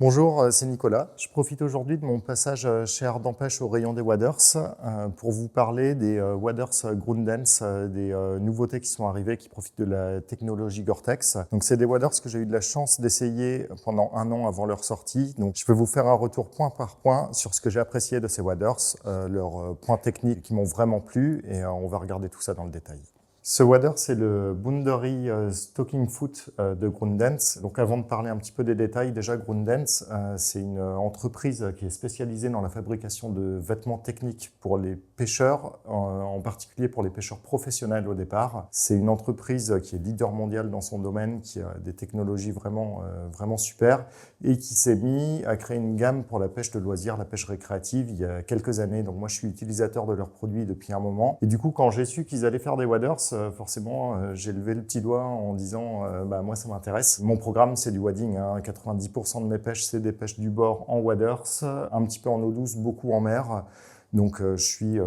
Bonjour, c'est Nicolas. Je profite aujourd'hui de mon passage chez Ardent Pêche au rayon des waders pour vous parler des waders Grundens, des nouveautés qui sont arrivées qui profitent de la technologie Gore-Tex. Donc c'est des waders que j'ai eu de la chance d'essayer pendant 1 an avant leur sortie. Donc je vais vous faire un retour point par point sur ce que j'ai apprécié de ces waders, leurs points techniques qui m'ont vraiment plu et on va regarder tout ça dans le détail. Ce wader, c'est le Boundary Stocking Foot de Grundens. Donc avant de parler un petit peu des détails, déjà Grundens, c'est une entreprise qui est spécialisée dans la fabrication de vêtements techniques pour les pêcheurs, en particulier pour les pêcheurs professionnels au départ. C'est une entreprise qui est leader mondial dans son domaine, qui a des technologies vraiment super et qui s'est mis à créer une gamme pour la pêche de loisirs, la pêche récréative il y a quelques années. Donc moi, je suis utilisateur de leurs produits depuis un moment. Et du coup, quand j'ai su qu'ils allaient faire des waders, forcément, j'ai levé le petit doigt en disant moi ça m'intéresse. Mon programme c'est du wading, 90% de mes pêches c'est des pêches du bord en waders, un petit peu en eau douce, beaucoup en mer. Donc je suis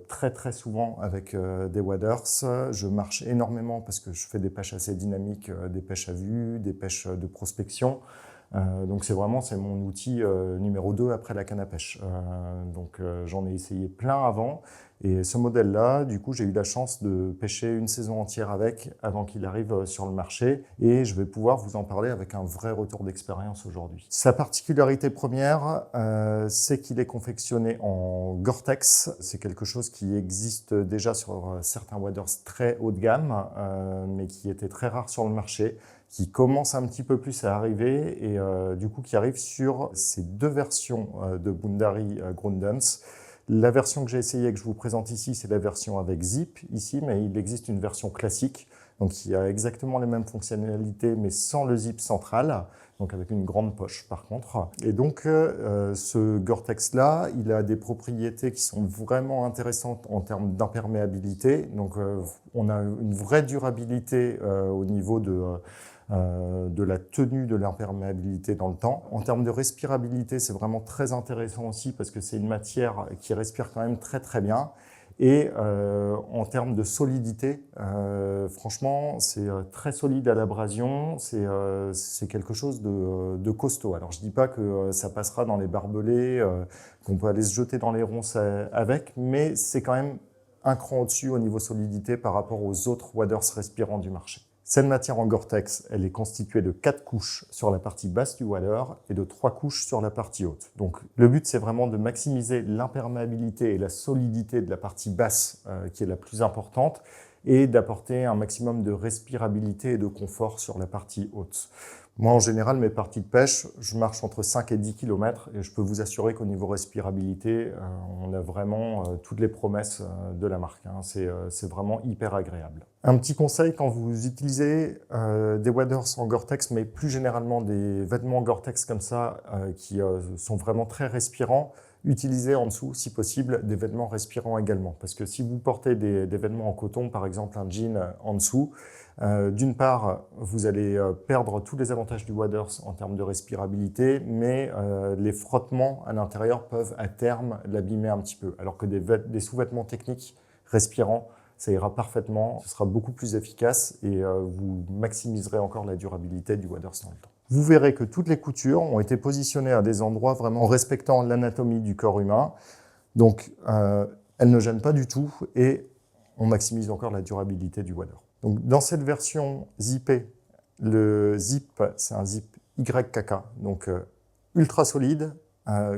très souvent avec des waders. Je marche énormément parce que je fais des pêches assez dynamiques, des pêches à vue, des pêches de prospection. Donc c'est mon outil numéro 2 après la canne à pêche. J'en ai essayé plein avant. Et ce modèle-là, du coup, j'ai eu la chance de pêcher une saison entière avec avant qu'il arrive sur le marché. Et je vais pouvoir vous en parler avec un vrai retour d'expérience aujourd'hui. Sa particularité première, c'est qu'il est confectionné en Gore-Tex. C'est quelque chose qui existe déjà sur certains waders très haut de gamme, mais qui était très rare sur le marché, qui commence un petit peu plus à arriver et du coup qui arrive sur ces 2 versions de Boundary Grundens. La version que j'ai essayée et que je vous présente ici, c'est la version avec zip ici, mais il existe une version classique, donc qui a exactement les mêmes fonctionnalités, mais sans le zip central, donc avec une grande poche par contre. Et donc ce Gore-Tex-là, il a des propriétés qui sont vraiment intéressantes en termes d'imperméabilité. Donc on a une vraie durabilité au niveau de la tenue de l'imperméabilité dans le temps. En termes de respirabilité, c'est vraiment très intéressant aussi parce que c'est une matière qui respire quand même très bien. Et en termes de solidité, franchement, c'est très solide à l'abrasion, c'est quelque chose de costaud. Alors je dis pas que ça passera dans les barbelés, qu'on peut aller se jeter dans les ronces avec, mais c'est quand même un cran au-dessus au niveau solidité par rapport aux autres waders respirants du marché. Cette matière en Gore-Tex, elle est constituée de 4 couches sur la partie basse du wader et de 3 couches sur la partie haute. Donc le but, c'est vraiment de maximiser l'imperméabilité et la solidité de la partie basse, qui est la plus importante, et d'apporter un maximum de respirabilité et de confort sur la partie haute. Moi, en général, mes parties de pêche, je marche entre 5 et 10 km et je peux vous assurer qu'au niveau respirabilité, on a vraiment toutes les promesses de la marque. C'est vraiment hyper agréable. Un petit conseil quand vous utilisez des waders en Gore-Tex, mais plus généralement des vêtements Gore-Tex comme ça, qui sont vraiment très respirants, utilisez en dessous, si possible, des vêtements respirants également. Parce que si vous portez des vêtements en coton, par exemple un jean en dessous, d'une part, vous allez perdre tous les avantages du waders en termes de respirabilité, mais les frottements à l'intérieur peuvent à terme l'abîmer un petit peu. Alors que des sous-vêtements techniques respirants, ça ira parfaitement, ce sera beaucoup plus efficace et vous maximiserez encore la durabilité du waders dans le temps. Vous verrez que toutes les coutures ont été positionnées à des endroits vraiment en respectant l'anatomie du corps humain. Donc, elles ne gênent pas du tout et on maximise encore la durabilité du wader. Donc, dans cette version zippée, le zip, c'est un zip YKK, donc ultra solide,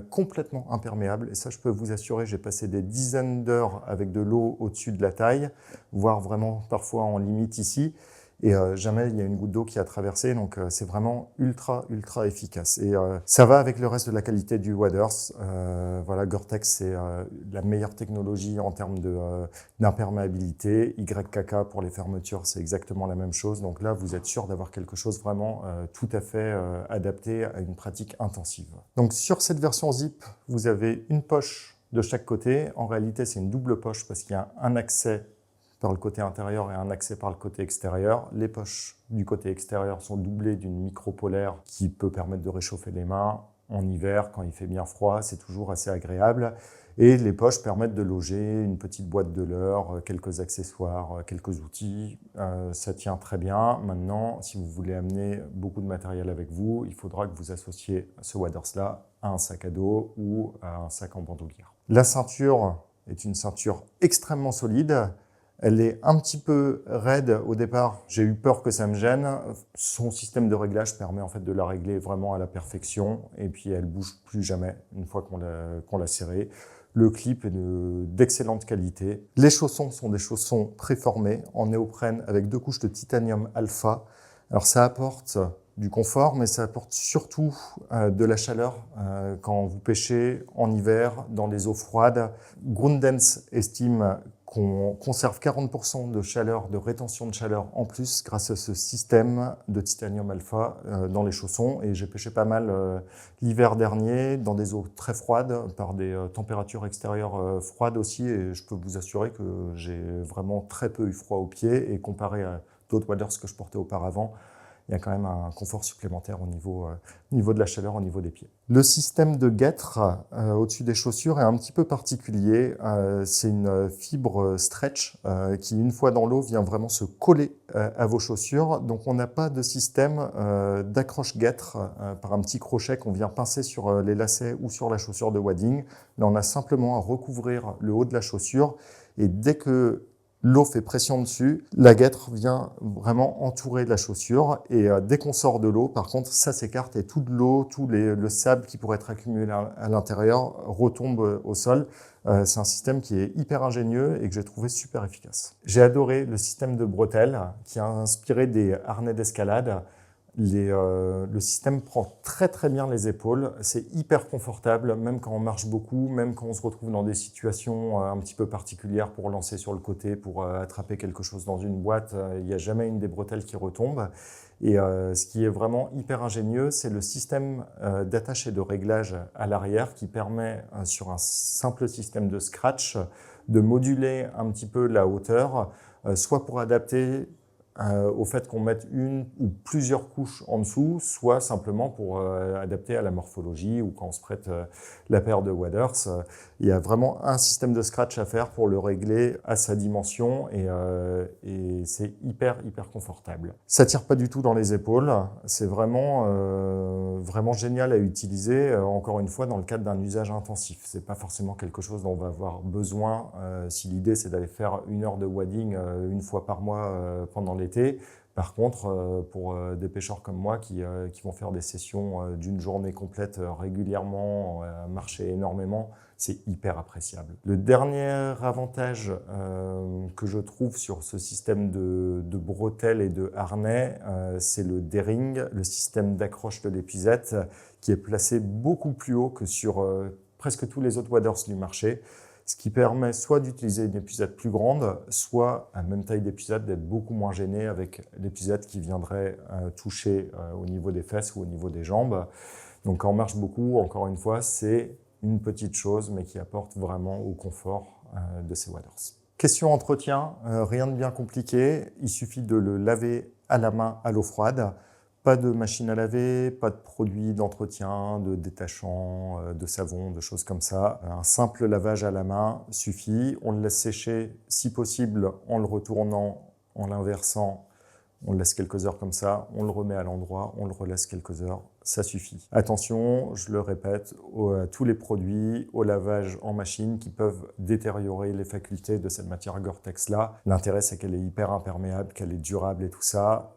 complètement imperméable. Et ça, je peux vous assurer, j'ai passé des dizaines d'heures avec de l'eau au-dessus de la taille, voire vraiment parfois en limite ici. Et jamais il y a une goutte d'eau qui a traversé, donc c'est vraiment ultra efficace. Et ça va avec le reste de la qualité du waders. Voilà, Gore-Tex, c'est la meilleure technologie en termes d'imperméabilité. YKK pour les fermetures, c'est exactement la même chose. Donc là, vous êtes sûr d'avoir quelque chose vraiment tout à fait adapté à une pratique intensive. Donc sur cette version zip, vous avez une poche de chaque côté. En réalité, c'est une double poche parce qu'il y a un accès par le côté intérieur et un accès par le côté extérieur. Les poches du côté extérieur sont doublées d'une micro-polaire qui peut permettre de réchauffer les mains. en hiver, quand il fait bien froid, c'est toujours assez agréable. Et les poches permettent de loger une petite boîte de leurre, quelques accessoires, quelques outils. Ça tient très bien. Maintenant, si vous voulez amener beaucoup de matériel avec vous, il faudra que vous associez ce waders-là à un sac à dos ou à un sac en bandoulière. La ceinture est une ceinture extrêmement solide. Elle est un petit peu raide au départ. J'ai eu peur que ça me gêne. Son système de réglage permet en fait de la régler vraiment à la perfection. Et puis elle bouge plus jamais une fois qu'on l'a serrée. Le clip est d'excellente qualité. Les chaussons sont des chaussons préformés en néoprène avec 2 couches de titanium alpha. Alors ça apporte du confort, mais ça apporte surtout de la chaleur quand vous pêchez en hiver dans les eaux froides. Grundens estime qu'on conserve 40% de chaleur, de rétention de chaleur en plus grâce à ce système de titanium alpha dans les chaussons. Et j'ai pêché pas mal l'hiver dernier dans des eaux très froides, par des températures extérieures froides aussi. Et je peux vous assurer que j'ai vraiment très peu eu froid aux pieds. Et comparé à d'autres waders que je portais auparavant, il y a quand même un confort supplémentaire au niveau de la chaleur, au niveau des pieds. Le système de guêtre au-dessus des chaussures est un petit peu particulier. C'est une fibre stretch qui, une fois dans l'eau, vient vraiment se coller à vos chaussures. Donc on n'a pas de système d'accroche-guêtre par un petit crochet qu'on vient pincer sur les lacets ou sur la chaussure de wading. Là, on a simplement à recouvrir le haut de la chaussure et dès que l'eau fait pression dessus, la guêtre vient vraiment entourer la chaussure et dès qu'on sort de l'eau, par contre, ça s'écarte et toute l'eau, le sable qui pourrait être accumulé à l'intérieur retombe au sol. C'est un système qui est hyper ingénieux et que j'ai trouvé super efficace. J'ai adoré le système de bretelles qui a inspiré des harnais d'escalade. Le système prend très très bien les épaules, c'est hyper confortable, même quand on marche beaucoup, même quand on se retrouve dans des situations un petit peu particulières pour lancer sur le côté, pour attraper quelque chose dans une boîte, il n'y a jamais une des bretelles qui retombe. Et ce qui est vraiment hyper ingénieux, c'est le système d'attache et de réglage à l'arrière qui permet, sur un simple système de scratch, de moduler un petit peu la hauteur, soit pour adapter au fait qu'on mette une ou plusieurs couches en dessous, soit simplement pour adapter à la morphologie ou quand on se prête la paire de waders. Il y a vraiment un système de scratch à faire pour le régler à sa dimension et c'est hyper confortable. Ça tire pas du tout dans les épaules, c'est vraiment génial à utiliser, encore une fois dans le cadre d'un usage intensif. C'est pas forcément quelque chose dont on va avoir besoin si l'idée c'est d'aller faire 1 heure de wading une fois par mois pendant l'été. Par contre, pour des pêcheurs comme moi qui vont faire des sessions d'une journée complète régulièrement, marcher énormément, c'est hyper appréciable. Le dernier avantage que je trouve sur ce système de bretelles et de harnais, c'est le D-ring, le système d'accroche de l'épuisette, qui est placé beaucoup plus haut que sur presque tous les autres waders du marché. Ce qui permet soit d'utiliser une épuisette plus grande, soit à même taille d'épuisette d'être beaucoup moins gêné avec l'épuisette qui viendrait toucher au niveau des fesses ou au niveau des jambes. Donc quand on marche beaucoup, encore une fois, c'est une petite chose, mais qui apporte vraiment au confort de ces waders. Question entretien, rien de bien compliqué, il suffit de le laver à la main à l'eau froide. Pas de machine à laver, pas de produits d'entretien, de détachant, de savon, de choses comme ça. Un simple lavage à la main suffit. On le laisse sécher, si possible, en le retournant, en l'inversant. On le laisse quelques heures comme ça, on le remet à l'endroit, on le relaisse quelques heures, ça suffit. Attention, je le répète, à tous les produits au lavage en machine qui peuvent détériorer les facultés de cette matière Gore-Tex-là. L'intérêt, c'est qu'elle est hyper imperméable, qu'elle est durable et tout ça.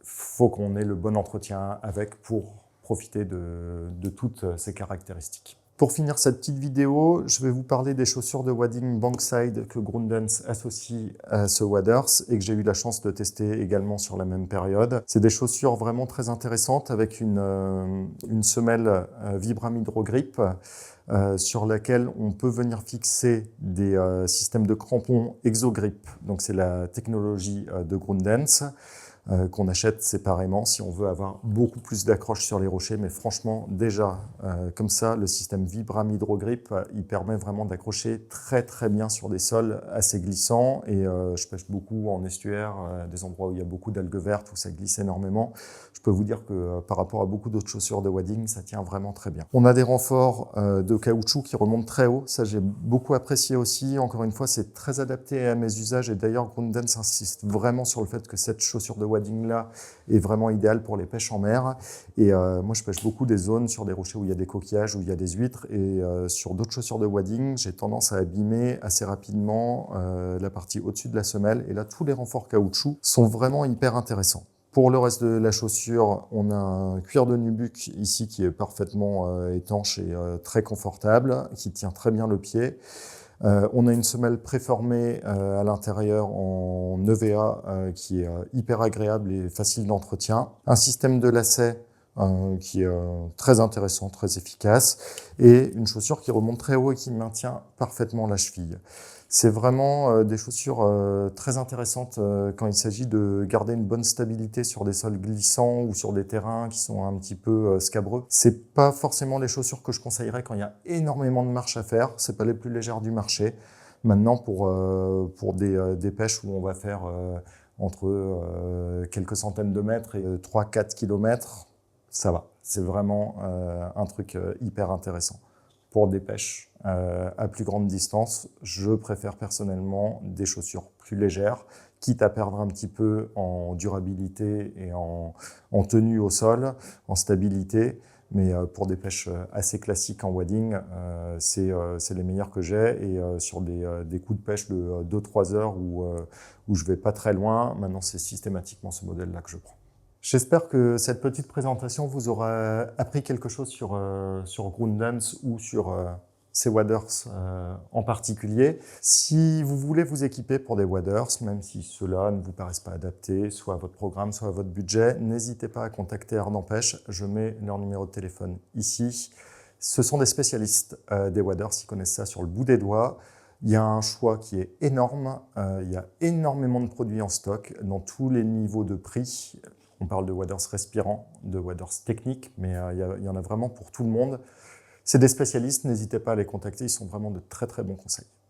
Faut qu'on ait le bon entretien avec pour profiter de toutes ces caractéristiques. Pour finir cette petite vidéo, je vais vous parler des chaussures de wading Bankside que Grundens associe à ce waders et que j'ai eu la chance de tester également sur la même période. C'est des chaussures vraiment très intéressantes avec une semelle Vibram Hydro Grip sur laquelle on peut venir fixer des systèmes de crampons ExoGrip. Donc c'est la technologie de Grundens. qu'on achète séparément si on veut avoir beaucoup plus d'accroche sur les rochers. Mais franchement, déjà, comme ça, le système Vibram Hydrogrip, il permet vraiment d'accrocher très très bien sur des sols assez glissants. Et je pêche beaucoup en estuaire, des endroits où il y a beaucoup d'algues vertes, où ça glisse énormément. Je peux vous dire que par rapport à beaucoup d'autres chaussures de wading, ça tient vraiment très bien. On a des renforts de caoutchouc qui remontent très haut. Ça, j'ai beaucoup apprécié aussi. Encore une fois, c'est très adapté à mes usages. Et d'ailleurs, Groundance insiste vraiment sur le fait que cette chaussure de wading-là est vraiment idéale pour les pêches en mer. Et moi, je pêche beaucoup des zones sur des rochers où il y a des coquillages, où il y a des huîtres. Et sur d'autres chaussures de wading, j'ai tendance à abîmer assez rapidement la partie au-dessus de la semelle. Et là, tous les renforts caoutchouc sont vraiment hyper intéressants. Pour le reste de la chaussure, on a un cuir de nubuck ici qui est parfaitement étanche et très confortable, qui tient très bien le pied. On a une semelle préformée à l'intérieur en EVA qui est hyper agréable et facile d'entretien. Un système de lacets qui est très intéressant, très efficace, et une chaussure qui remonte très haut et qui maintient parfaitement la cheville. C'est vraiment des chaussures très intéressantes quand il s'agit de garder une bonne stabilité sur des sols glissants ou sur des terrains qui sont un petit peu scabreux. C'est pas forcément les chaussures que je conseillerais quand il y a énormément de marche à faire. C'est pas les plus légères du marché. Maintenant, pour des pêches où on va faire entre quelques centaines de mètres et 3-4 kilomètres, ça va. C'est vraiment un truc hyper intéressant. Pour des pêches à plus grande distance, je préfère personnellement des chaussures plus légères, quitte à perdre un petit peu en durabilité et en tenue au sol, en stabilité. Mais pour des pêches assez classiques en wading, c'est les meilleurs que j'ai. Et sur des coups de pêche de 2-3 heures où je vais pas très loin, maintenant c'est systématiquement ce modèle-là que je prends. J'espère que cette petite présentation vous aura appris quelque chose sur Groundance ou sur ces waders en particulier. Si vous voulez vous équiper pour des waders, même si ceux-là ne vous paraissent pas adaptés, soit à votre programme, soit à votre budget, n'hésitez pas à contacter Ardent Pêche. Je mets leur numéro de téléphone ici. Ce sont des spécialistes des waders, ils connaissent ça sur le bout des doigts. Il y a un choix qui est énorme, il y a énormément de produits en stock dans tous les niveaux de prix. On parle de waders respirants, de waders techniques, mais il y en a vraiment pour tout le monde. C'est des spécialistes, n'hésitez pas à les contacter, ils sont vraiment de très très bons conseils.